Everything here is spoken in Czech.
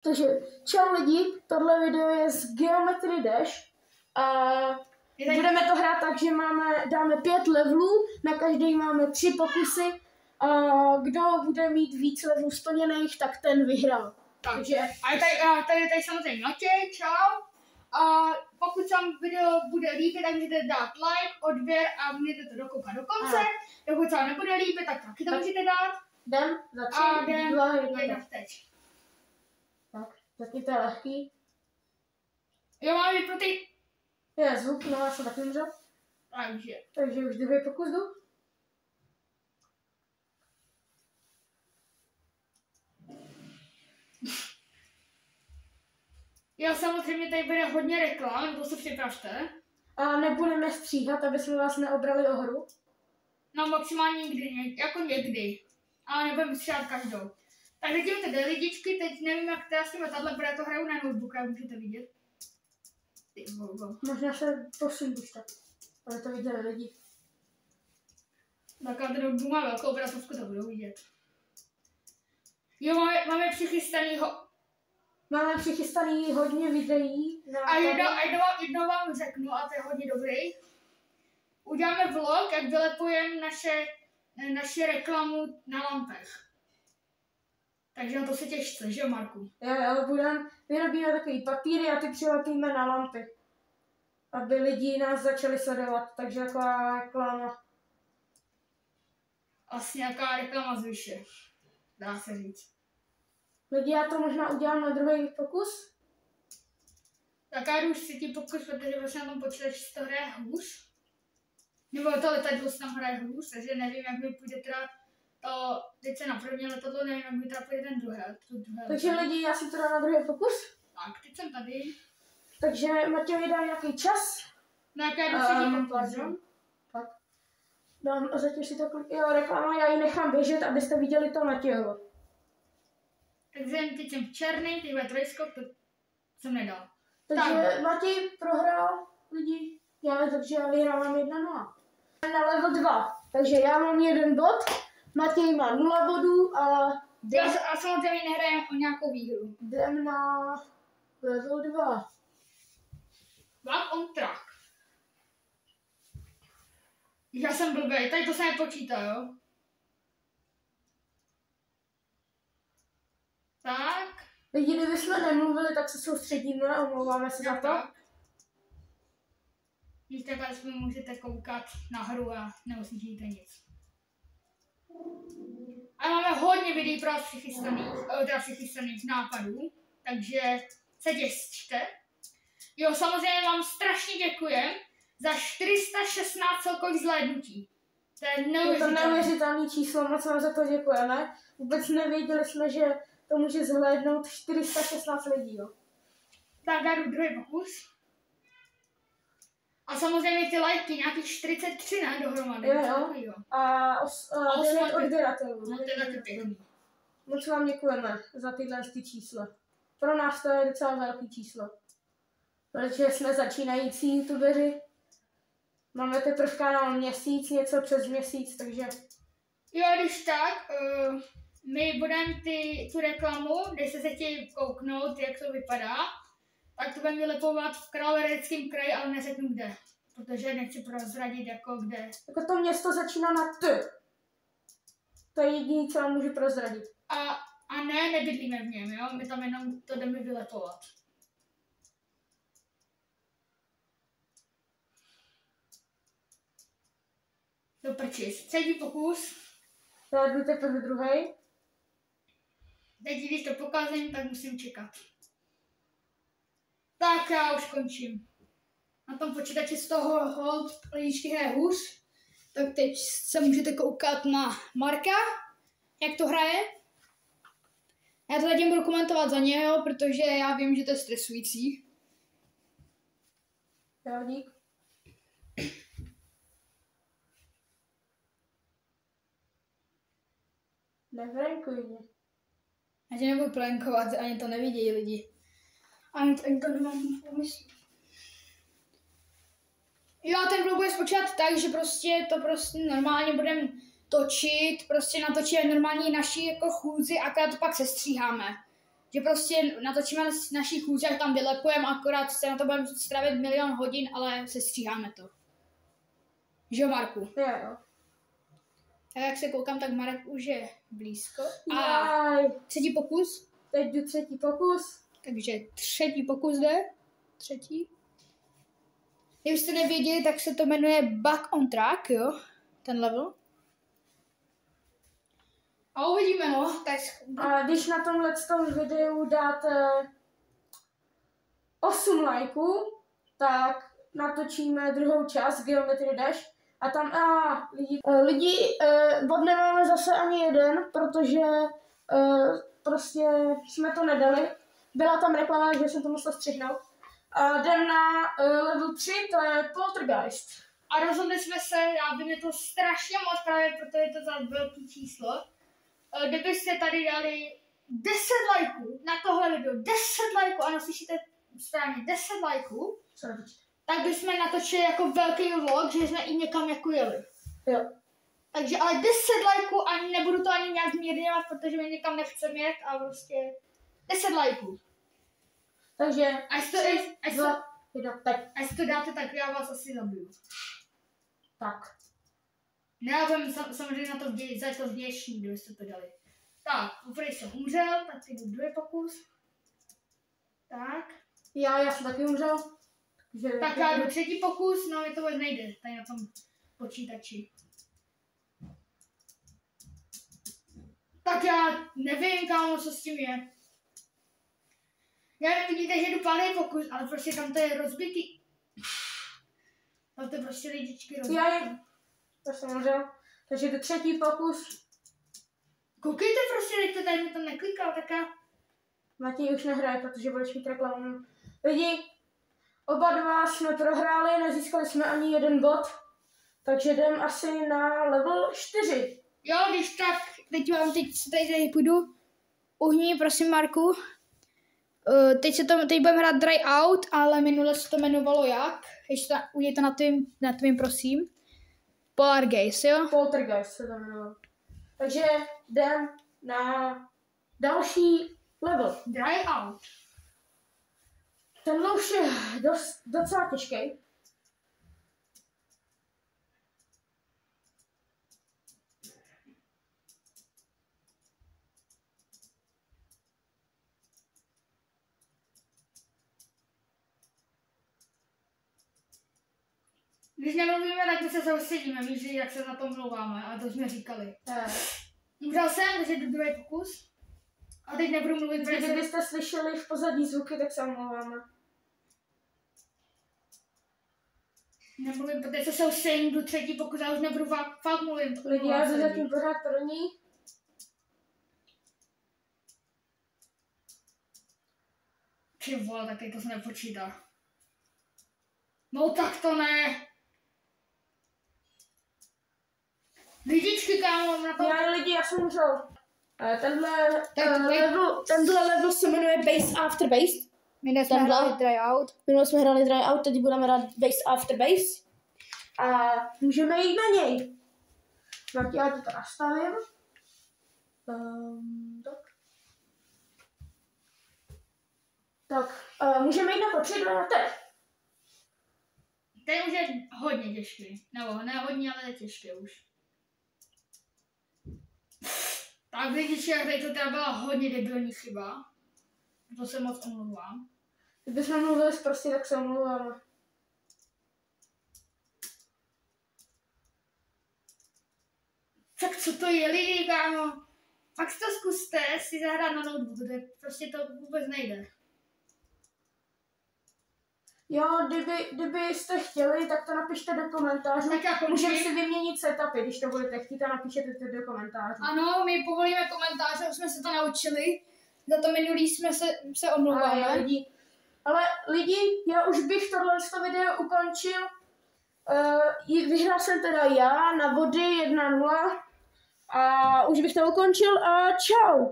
Takže čau lidi, tohle video je z Geometry Dash a budeme to hrát tak, že dáme 5 levelů, na každý máme 3 pokusy a kdo bude mít víc levelů splněných, tak ten vyhrál. Takže a tady samozřejmě Matěj, čau. A pokud se vám video bude líbit, tak můžete dát like, odběr a můžete to dokoukat do konce. Pokud se vám nebude líbit, tak taky to můžete dát. Jdem za 3, 2, 1, teď. Tak, taky to je lehký. Jo, mám vypnutý. Je zvuk, no já jsem taky umřel. Takže už druhý pokus jdu. Jo, samozřejmě tady bude hodně reklam, to se připravte. A nebudeme stříhat, aby jsme vás neobrali o hru. No maximálně někdy, jako někdy. Ale nebudeme stříhat každou. Tak vidíme ty lidičky, teď nevím, jak teda s tím letadlem, protože to hraju na notebooku, jak můžete vidět. Ty volgo. Možná se posun už tak, ale to viděli lidi. Tak ale ten notebook má velkou obrazovku, to budou vidět. Jo, máme přichystaný hodně videí. A jedno vám řeknu, a to je hodně dobrý. Uděláme vlog, jak vylepujeme naše reklamu na lampech. Takže na to se těšte, že jo, Marku? Jo, vyrobíme takový papíry a ty přilepíme na lampy. Aby lidi nás začali sledovat, takže taková reklama. Asi nějaká reklama z vyše, dá se říct. Lidi, já to možná udělám na druhý pokus. Tak já jdu už si tím pokus, protože vlastně na tom počítači se to hraje hůř. Nebo to letadlo se tam hraje hůř, takže nevím, jak mi půjde teda to, teď se na první letadlo, nevím, jak mi teda půjde ten druhé. Takže lidi, já si to dám na druhý pokus. Tak, teď jsem tady. Takže Matěj dá nějaký čas. No jak já jdu si pokus. Tak. Dám a zatím si to jo, reklama, já ji nechám běžet, abyste viděli to Matějovo. Takže teď jsem černý, teď bude trojskok, to jsem nedal. Takže Matěj prohrál lidi, takže já vyhrávám 1-0. Na level 2, takže já mám 1 bod, Matěj má 0 bodů a... Já samozřejmě nehrajem o nějakou výhru. Jdem na level 2. Back on track. Já jsem blbej, tady to se nepočítá, jo? Tak. Lidi, kdyby jsme nemluvili, tak se soustředíme a omlouváme se za to. Když takhle aspoň můžete koukat na hru a neuslyšíte nic. A máme hodně videí pro vás přichystaných nápadů, takže se těšte. Jo, samozřejmě vám strašně děkujem za 416 celkových zhlédnutí. To je neuvěřitelné číslo, moc vám za to děkujeme. Vůbec nevěděli jsme, že to může zhlédnout 416 lidí, jo. Tak já jdu druhý pokus. A samozřejmě ty lajky, nějakých 43, ne, dohromady. Jo. A 9 odběratelů. No, to je taky pěkný. Moc vám děkujeme za tyhle čísla. Pro nás to je docela velký číslo. Protože jsme začínající youtubeři. Máme teprve kanál měsíc, něco přes měsíc, takže... Jo, když tak, my budeme tu reklamu, když se chtějí kouknout, jak to vypadá, tak to budeme vylepovat v Královéhradeckém kraji, ale neřeknu kde, protože nechci prozradit jako kde. Jako to město začíná na T. To je jediné, co vám můžu prozradit. A nebydlíme v něm, jo? My tam jenom to jdeme vylepovat. Do prčis. Třetí pokus. Já jdu teprve druhý. Teď, když to pokazím, tak musím čekat. Tak já už končím. Na tom počítači z toho hold lidičky hraje hůř. Tak teď se můžete koukat na Marka, jak to hraje. Já to zatím budu komentovat za něho, protože já vím, že to je stresující. Jo, dík. Neprankuj mě. Já tě nebudu prankovat, ani to nevidějí lidi. Ani to nemám pomysl. Jo, ten vlog bude spočítat tak, že to normálně budeme točit, natočíme normální naši jako chůzi a to pak sestříháme. že prostě natočíme naší chůzi, jak tam vylepujeme, akorát se na to budeme strávit 1 000 000 hodin, ale sestříháme to. Že jo, Marku? Jo. A jak se koukám, tak Marek už je blízko. A Jaj. třetí pokus. Teď jdu třetí pokus. Takže třetí pokus jde. Třetí. Kdybyste nevěděli, tak se to jmenuje Back on Track, jo? Ten level. A uvidíme, no. Tak... A když na tomhle videu dáte 8 lajků, tak natočíme druhou část Geometry Dash. A tam lidi nemáme zase ani jeden, protože prostě jsme to nedali. Byla tam reklama, že jsem to musel střihnout. A jdem na level 3, to je Poltergeist. A rozhodli jsme se, já by mě to strašně moc, právě protože je to za velký číslo. Kdybyste tady dali 10 lajků na tohle video, 10 lajků, ano, slyšíte správně, 10 lajků, tak bychom natočili jako velký vlog, že jsme i někam jako jeli. Jo. Takže ale 10 lajků, ani nebudu to ani nějak zmírňovat, protože mi někam nechcem jet a prostě 10 lajků. Takže až to dáte, tak já vás asi zabiju. Tak. Ne, já budem samozřejmě za to vděčný, kdybyste to dali. Tak, úplně jsem umřel, tak si jdu druhý pokus. Tak. Já jsem taky umřel. Tak já jdu třetí pokus, no mi to vůbec nejde, tady na tom počítači. Tak já nevím, kámo, co s tím je. Já vidíte, že jdu pátý pokus, ale prostě tam to je rozbitý. Tam to je prostě lidičky rozbitý. To jsem umřel. Takže jdu třetí pokus. Koukejte prostě, teď to tady mi to neklikal, tak já... Matěj už nehraje, protože budeš mít reklamu. Lidi, oba dva jsme prohráli, nezískali jsme ani jeden bod. Takže jdem asi na level 4. Jo, když tak, teď tady půjdu. Uhni, prosím, Marku. Teď budeme hrát Dry Out, ale minule se to jmenovalo jak? Ještě udějte na tvým, prosím. Poltergeist, jo? Poltergeist se to jmenovalo. Takže jdem na další level. Dry Out. Tenhle už je docela těžký. Když nemluvíme, tak my se soustředíme, víš, jak se na tom mluváme, a to jsme říkali. Umřel jsem, takže jdu druhý pokus. A teď nebudu mluvit, protože... Kdybyste slyšeli v pozadí zvuky, tak se omlouváme. Nemluvím, protože se soustředím, jdu třetí pokus, já už nebudu fakt mluvit. Lidi, já jdu zatím pořád první. Ty vole, tak to se nepočítá. No tak to ne. Lidičky, kámo, na to... Já jsem umřel. Tenhle level se jmenuje Base After Base. Minule jsme hráli Dry Out. Minule jsme hráli Dry Out, teď budeme hrát Base After Base. A můžeme jít na něj. Tak já to nastavím. Tak, můžeme jít na to 3, 2, 1, teď. Ten už je hodně těžký. Nebo ne hodně, ale je těžký už. Tak lidičky, jak tady to teda byla hodně debilní chyba. To se moc omlouvám. Kdybychom mluvili prostě, tak se omlouváme. Tak co to je, lidi, kámo? Fakt to zkuste si zahrát na notebooku, prostě to vůbec nejde. Jo, kdybyste chtěli, tak to napište do komentářů. Tak jako můžeme si vyměnit setupy, když to budete chtít, a napíšete to do komentářů. Ano, my povolíme komentáře, už jsme se to naučili. Za to minulý jsme se omlouváme. Ale lidi, já už bych tohle video ukončil. Vyhrál jsem teda já na body 1-0. A už bych to ukončil a čau.